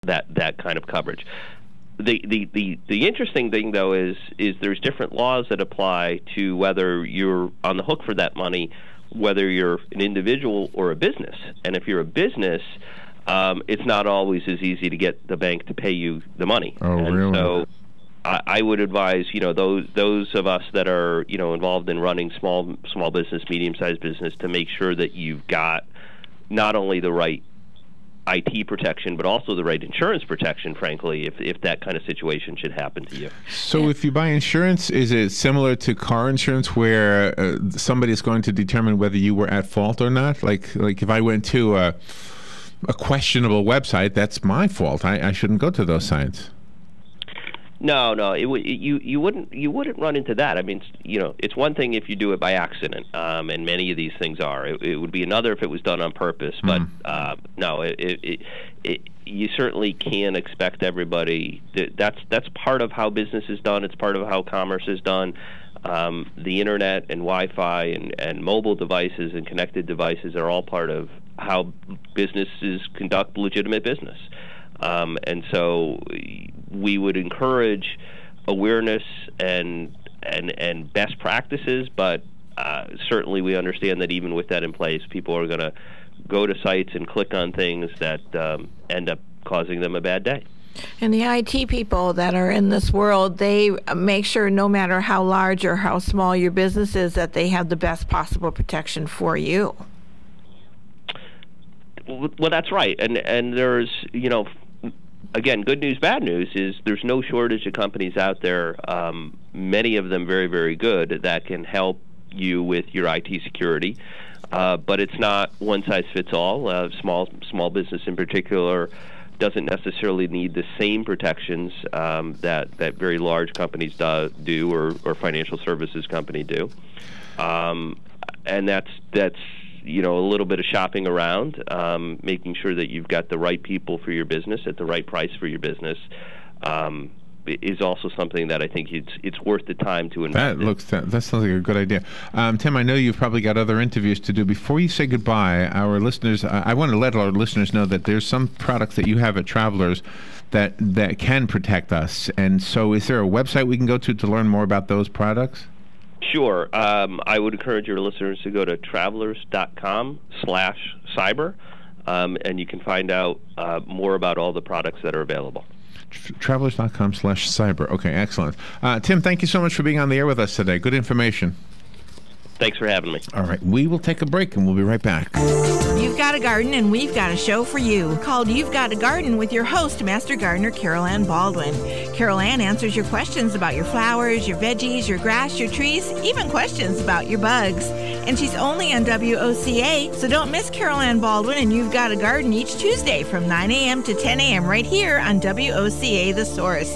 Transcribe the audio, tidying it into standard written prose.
that kind of coverage. The interesting thing, though, is there's different laws that apply to whether you're on the hook for that money, whether you're an individual or a business. And if you're a business, it's not always as easy to get the bank to pay you the money. Oh, and really? So I would advise, those of us that are, involved in running small business, medium-sized business, to make sure that you've got not only the right IT protection, but also the right insurance protection, frankly, if that kind of situation should happen to you. So if you buy insurance, is it similar to car insurance where somebody is going to determine whether you were at fault or not? Like if I went to a questionable website, that's my fault. I shouldn't go to those sites. No, you wouldn't run into that. I mean, it's one thing if you do it by accident, and many of these things are. It would be another if it was done on purpose. But no, you certainly can't expect everybody. That's part of how business is done. It's part of how commerce is done. The internet and Wi-Fi and mobile devices and connected devices are all part of how businesses conduct legitimate business. And so we would encourage awareness and best practices, but certainly we understand that even with that in place, people are going to go to sites and click on things that end up causing them a bad day. And the IT people that are in this world, they make sure no matter how large or how small your business is, that they have the best possible protection for you. Well, that's right. And there's, again, good news, bad news is there's no shortage of companies out there, many of them very, very good, that can help you with your IT security. But it's not one size fits all. Small business in particular doesn't necessarily need the same protections that very large companies do or financial services company do. And that's a little bit of shopping around, making sure that you've got the right people for your business at the right price for your business, is also something that I think it's worth the time to invest in. That sounds like a good idea. Tim, I know you've probably got other interviews to do. Before you say goodbye, our listeners, I want to let our listeners know that there's some products that you have at Travelers that can protect us. And so is there a website we can go to learn more about those products? Sure. I would encourage your listeners to go to travelers.com/cyber, and you can find out more about all the products that are available. Travelers.com/cyber. Okay, excellent. Tim, thank you so much for being on the air with us today. Good information. Thanks for having me. All right, we will take a break and we'll be right back. You've got a garden and we've got a show for you called You've Got a Garden with your host, Master Gardener Carol Ann Baldwin. Carol Ann answers your questions about your flowers, your veggies, your grass, your trees, even questions about your bugs. And she's only on WOCA, so don't miss Carol Ann Baldwin and You've Got a Garden each Tuesday from 9 a.m. to 10 a.m. right here on WOCA The Source.